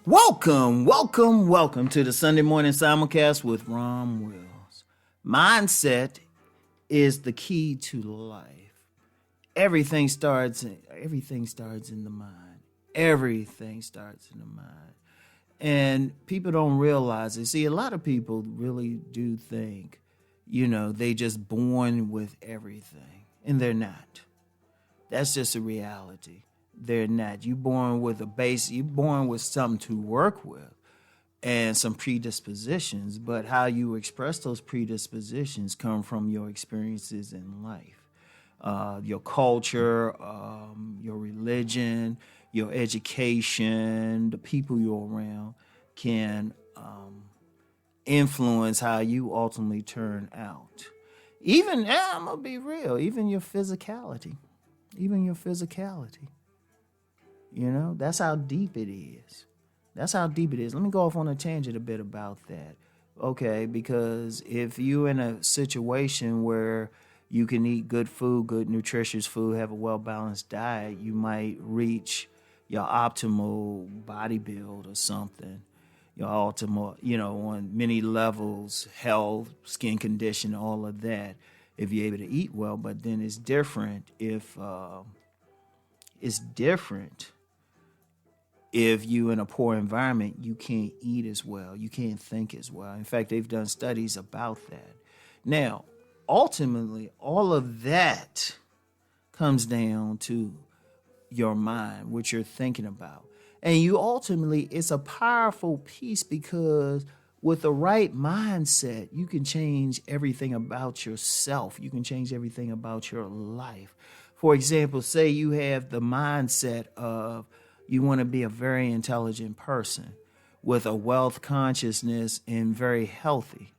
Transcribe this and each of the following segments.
Welcome to the Sunday morning simulcast with Rom Wills. Mindset is the key to life. Everything starts in the mind. Everything starts in the mind. And people don't realize it. See, a lot of people really do think, they just born with everything. And they're not. That's just a reality. They're not. You're born with a base. You're born with something to work with and some predispositions. But how you express those predispositions come from your experiences in life, your culture, your religion, your education, the people you're around can influence how you ultimately turn out. I'm going to be real, even your physicality. That's how deep it is. Let me go off on a tangent a bit about that. Okay, because if you're in a situation where you can eat good food, good nutritious food, have a well-balanced diet, you might reach your optimal body build or something. Your optimal, on many levels, health, skin condition, all of that, if you're able to eat well. But then it's different if you in a poor environment, you can't eat as well. You can't think as well. In fact, they've done studies about that. Now, ultimately, all of that comes down to your mind, what you're thinking about. And it's a powerful piece because with the right mindset, you can change everything about yourself. You can change everything about your life. For example, say you have the mindset of you want to be a very intelligent person with a wealth consciousness and very healthy.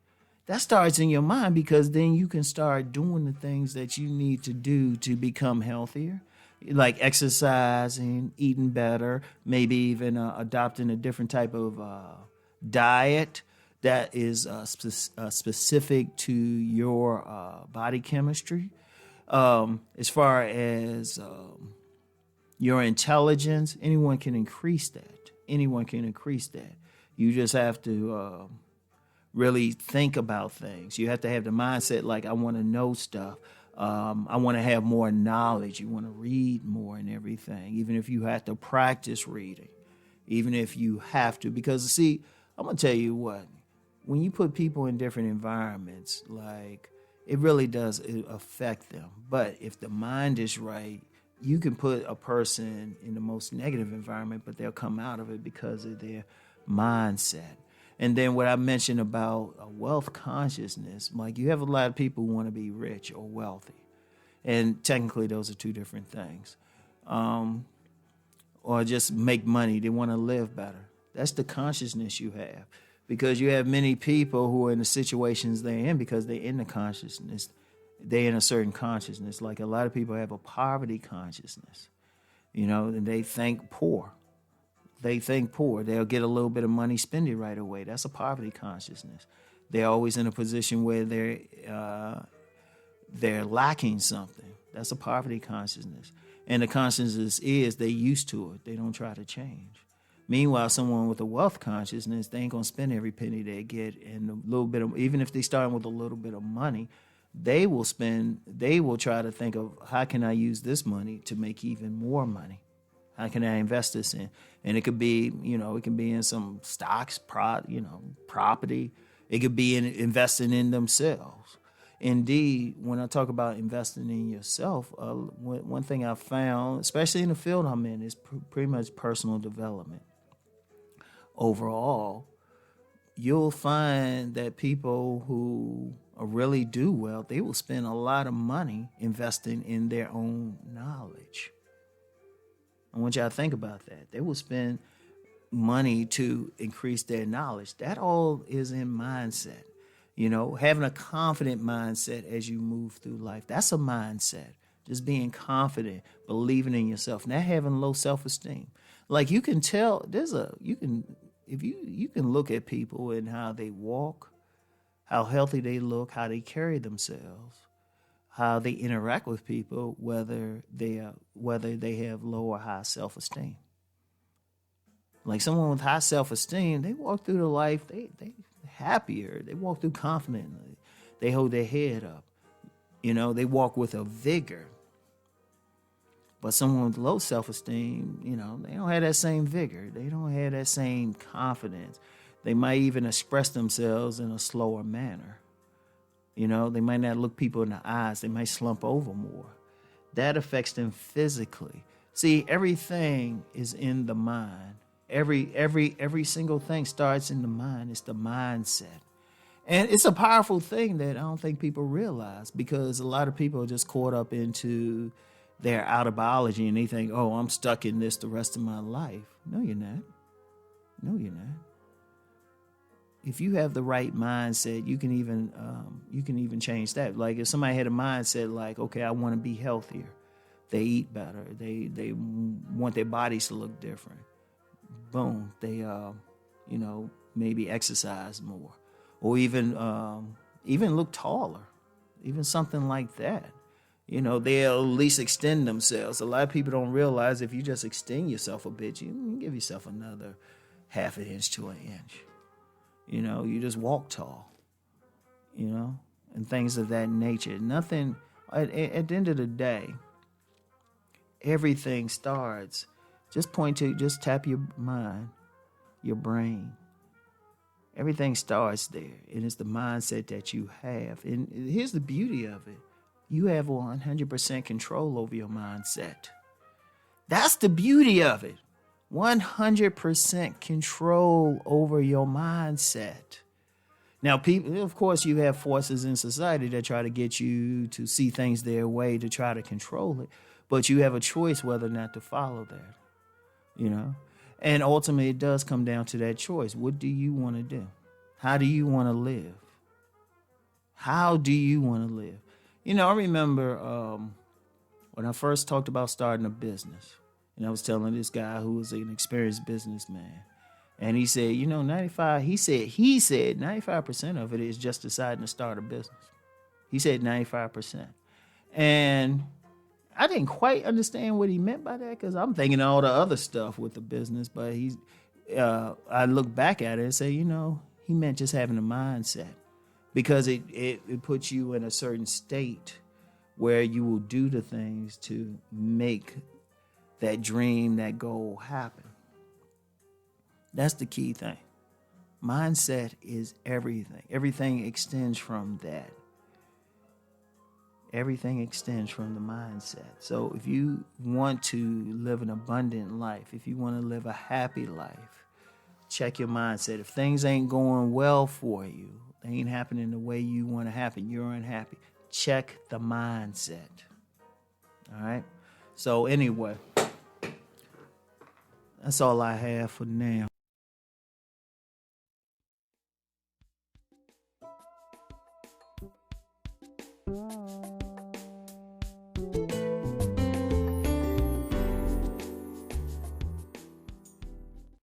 That starts in your mind because then you can start doing the things that you need to do to become healthier, like exercising, eating better, maybe even adopting a different type of diet that is specific to your body chemistry. As far as your intelligence, anyone can increase that. You just have to really think about things. You have to have the mindset like, I want to know stuff. I want to have more knowledge. You want to read more and everything, even if you have to practice reading, because see, I'm going to tell you what, when you put people in different environments, like it really does affect them. But if the mind is right, you can put a person in the most negative environment, but they'll come out of it because of their mindset. And then what I mentioned about a wealth consciousness, like you have a lot of people who want to be rich or wealthy. And technically those are two different things. Or just make money. They want to live better. That's the consciousness you have. Because you have many people who are in the situations they're in because they're in the consciousness. They're in a certain consciousness. Like a lot of people have a poverty consciousness, and they think poor. They'll get a little bit of money, spend it right away. That's a poverty consciousness. They're always in a position where they're lacking something. That's a poverty consciousness. And the consciousness is they're used to it. They don't try to change. Meanwhile, someone with a wealth consciousness, they ain't gonna spend every penny they get, and a little bit of, even if they start with a little bit of money, they will try to think of, how can I use this money to make even more money? How can I invest this in? And it could be, in some stocks, property. It could be in investing in themselves. Indeed, when I talk about investing in yourself, one thing I've found, especially in the field I'm in, is pretty much personal development. Overall, you'll find that people who really do well, they will spend a lot of money investing in their own knowledge. I want y'all to think about that. They will spend money to increase their knowledge. That all is in mindset. Having a confident mindset as you move through life. That's a mindset. Just being confident, believing in yourself, not having low self-esteem. Like you can tell, you can look at people and how they walk, how healthy they look, how they carry themselves, how they interact with people, whether they have low or high self-esteem. Like someone with high self-esteem, they walk through the life, they happier. They walk through confidently. They hold their head up. They walk with a vigor. But someone with low self-esteem, they don't have that same vigor. They don't have that same confidence. They might even express themselves in a slower manner. They might not look people in the eyes. They might slump over more. That affects them physically. See, everything is in the mind. Every single thing starts in the mind. It's the mindset. And it's a powerful thing that I don't think people realize, because a lot of people are just caught up into their outer biology and they think, oh, I'm stuck in this the rest of my life. No, you're not. No, you're not. If you have the right mindset, you can even change that. Like if somebody had a mindset like, okay, I want to be healthier. They eat better. They want their bodies to look different. Boom. They maybe exercise more, or even look taller, even something like that. They'll at least extend themselves. A lot of people don't realize if you just extend yourself a bit, you can give yourself another half an inch to an inch. You just walk tall, and things of that nature. Nothing, at the end of the day, everything starts. Just tap your mind, your brain. Everything starts there, and it's the mindset that you have. And here's the beauty of it. You have 100% control over your mindset. That's the beauty of it. 100% control over your mindset. Now, people, of course, you have forces in society that try to get you to see things their way, to try to control it. But you have a choice whether or not to follow that. And ultimately, it does come down to that choice. What do you want to do? How do you want to live? How do you want to live? I remember when I first talked about starting a business, and I was telling this guy who was an experienced businessman, and he said, 95% of it is just deciding to start a business. He said 95%. And I didn't quite understand what he meant by that, because I'm thinking all the other stuff with the business, but I look back at it and say, he meant just having a mindset. Because it puts you in a certain state where you will do the things to make that dream, that goal happen. That's the key thing. Mindset is everything. Everything extends from that. Everything extends from the mindset. So if you want to live an abundant life, if you want to live a happy life, check your mindset. If things ain't going well for you, they ain't happening the way you want to happen, you're unhappy, check the mindset. All right? So anyway, that's all I have for now.